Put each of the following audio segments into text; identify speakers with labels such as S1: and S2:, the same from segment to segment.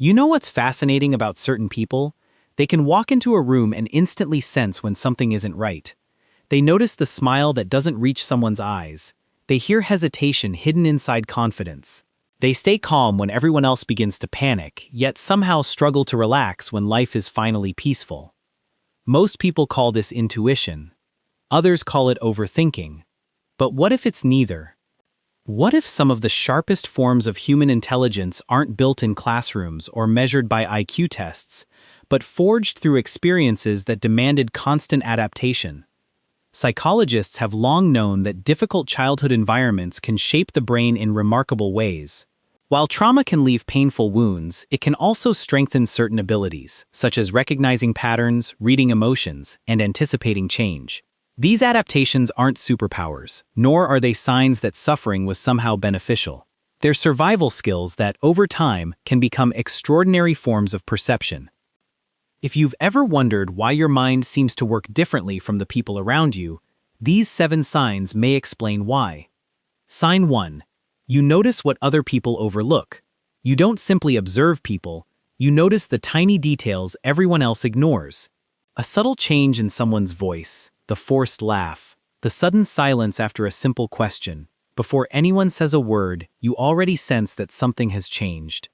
S1: You know what's fascinating about certain people? They can walk into a room and instantly sense when something isn't right. They notice the smile that doesn't reach someone's eyes. They hear hesitation hidden inside confidence. They stay calm when everyone else begins to panic, yet somehow struggle to relax when life is finally peaceful. Most people call this intuition. Others call it overthinking. But what if it's neither? What if some of the sharpest forms of human intelligence aren't built in classrooms or measured by IQ tests, but forged through experiences that demanded constant adaptation? Psychologists have long known that difficult childhood environments can shape the brain in remarkable ways. While trauma can leave painful wounds, it can also strengthen certain abilities, such as recognizing patterns, reading emotions, and anticipating change. These adaptations aren't superpowers, nor are they signs that suffering was somehow beneficial. They're survival skills that, over time, can become extraordinary forms of perception. If you've ever wondered why your mind seems to work differently from the people around you, these 7 signs may explain why. Sign 1. You notice what other people overlook. You don't simply observe people, you notice the tiny details everyone else ignores. A subtle change in someone's voice, the forced laugh, the sudden silence after a simple question. Before anyone says a word, you already sense that something has changed.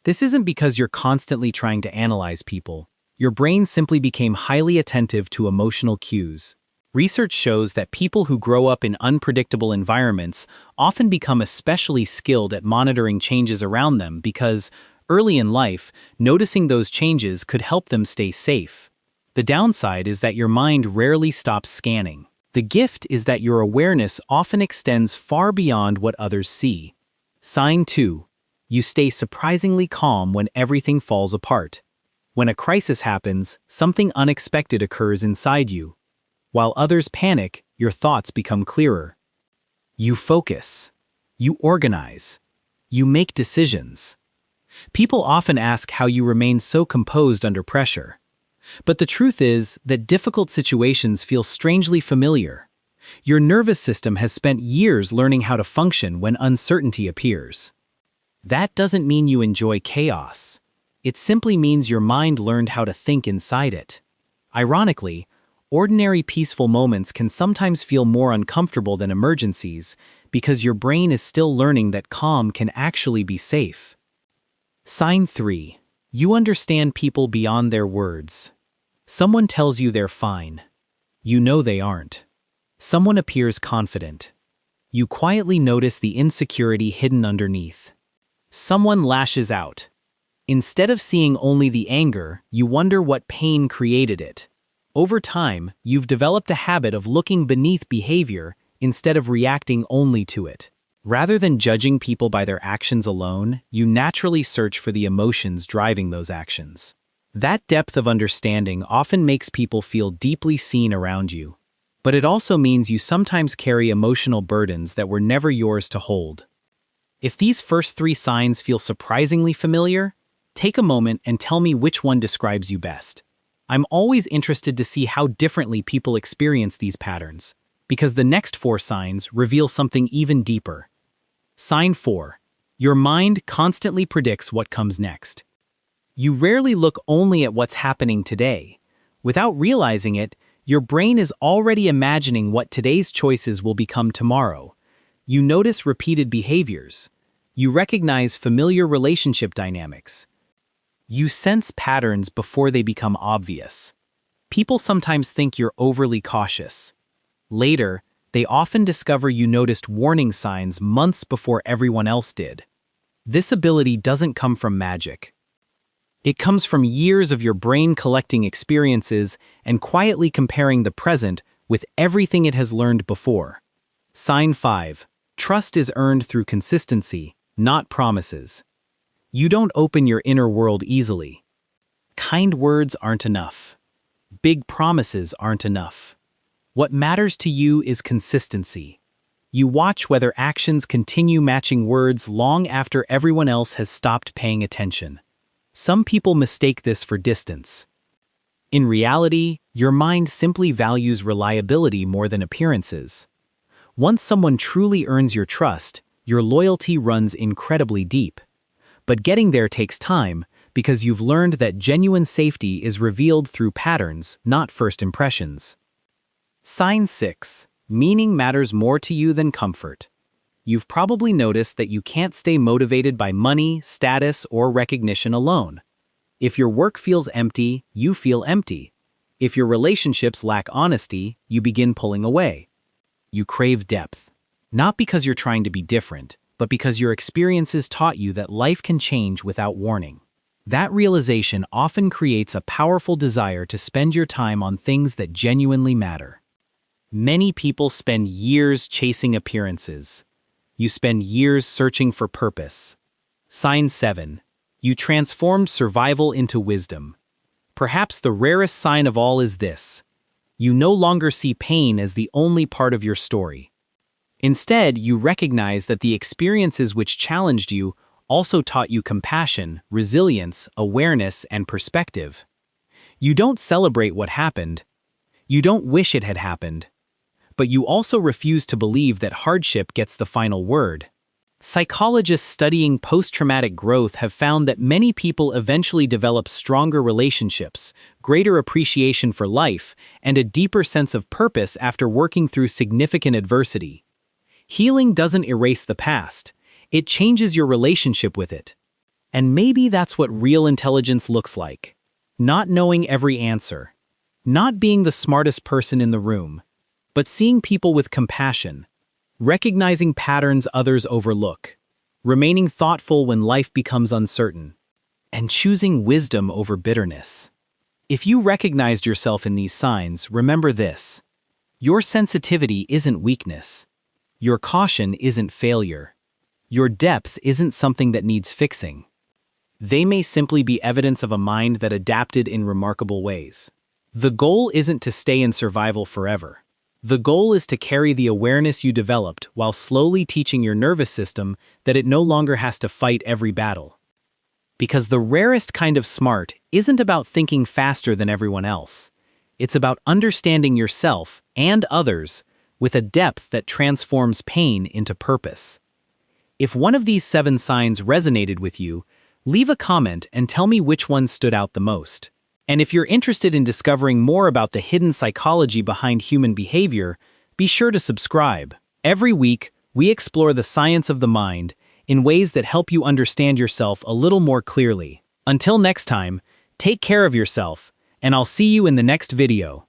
S1: This isn't because you're constantly trying to analyze people. Your brain simply became highly attentive to emotional cues. Research shows that people who grow up in unpredictable environments often become especially skilled at monitoring changes around them because, early in life, noticing those changes could help them stay safe. The downside is that your mind rarely stops scanning. The gift is that your awareness often extends far beyond what others see. Sign 2. You stay surprisingly calm when everything falls apart. When a crisis happens, something unexpected occurs inside you. While others panic, your thoughts become clearer. You focus. You organize. You make decisions. People often ask how you remain so composed under pressure. But the truth is that difficult situations feel strangely familiar. Your nervous system has spent years learning how to function when uncertainty appears. That doesn't mean you enjoy chaos. It simply means your mind learned how to think inside it. Ironically, ordinary peaceful moments can sometimes feel more uncomfortable than emergencies because your brain is still learning that calm can actually be safe. Sign 3. You understand people beyond their words. Someone tells you they're fine. You know they aren't. Someone appears confident. You quietly notice the insecurity hidden underneath. Someone lashes out. Instead of seeing only the anger, you wonder what pain created it. Over time, you've developed a habit of looking beneath behavior instead of reacting only to it. Rather than judging people by their actions alone, you naturally search for the emotions driving those actions. That depth of understanding often makes people feel deeply seen around you. But it also means you sometimes carry emotional burdens that were never yours to hold. If these first 3 signs feel surprisingly familiar, take a moment and tell me which one describes you best. I'm always interested to see how differently people experience these patterns, because the next 4 signs reveal something even deeper. Sign 4. Your mind constantly predicts what comes next. You rarely look only at what's happening today. Without realizing it, your brain is already imagining what today's choices will become tomorrow. You notice repeated behaviors. You recognize familiar relationship dynamics. You sense patterns before they become obvious. People sometimes think you're overly cautious. Later, they often discover you noticed warning signs months before everyone else did. This ability doesn't come from magic. It comes from years of your brain collecting experiences and quietly comparing the present with everything it has learned before. Sign 5. Trust is earned through consistency, not promises. You don't open your inner world easily. Kind words aren't enough. Big promises aren't enough. What matters to you is consistency. You watch whether actions continue matching words long after everyone else has stopped paying attention. Some people mistake this for distance. In reality, your mind simply values reliability more than appearances. Once someone truly earns your trust, your loyalty runs incredibly deep. But getting there takes time because you've learned that genuine safety is revealed through patterns, not first impressions. Sign 6. Meaning matters more to you than comfort. You've probably noticed that you can't stay motivated by money, status, or recognition alone. If your work feels empty, you feel empty. If your relationships lack honesty, you begin pulling away. You crave depth. Not because you're trying to be different, but because your experiences taught you that life can change without warning. That realization often creates a powerful desire to spend your time on things that genuinely matter. Many people spend years chasing appearances. You spend years searching for purpose. Sign 7. You transformed survival into wisdom. Perhaps the rarest sign of all is this: you no longer see pain as the only part of your story. Instead, you recognize that the experiences which challenged you also taught you compassion, resilience, awareness, and perspective. You don't celebrate what happened. You don't wish it had happened. But you also refuse to believe that hardship gets the final word. Psychologists studying post-traumatic growth have found that many people eventually develop stronger relationships, greater appreciation for life, and a deeper sense of purpose after working through significant adversity. Healing doesn't erase the past. It changes your relationship with it. And maybe that's what real intelligence looks like. Not knowing every answer. Not being the smartest person in the room. But seeing people with compassion. Recognizing patterns others overlook. Remaining thoughtful when life becomes uncertain. And choosing wisdom over bitterness. If you recognized yourself in these signs, remember this: your sensitivity isn't weakness. Your caution isn't failure. Your depth isn't something that needs fixing. They may simply be evidence of a mind that adapted in remarkable ways. The goal isn't to stay in survival forever. The goal is to carry the awareness you developed while slowly teaching your nervous system that it no longer has to fight every battle. Because the rarest kind of smart isn't about thinking faster than everyone else. It's about understanding yourself and others with a depth that transforms pain into purpose. If one of these 7 signs resonated with you, leave a comment and tell me which one stood out the most. And if you're interested in discovering more about the hidden psychology behind human behavior, be sure to subscribe. Every week, we explore the science of the mind in ways that help you understand yourself a little more clearly. Until next time, take care of yourself, and I'll see you in the next video.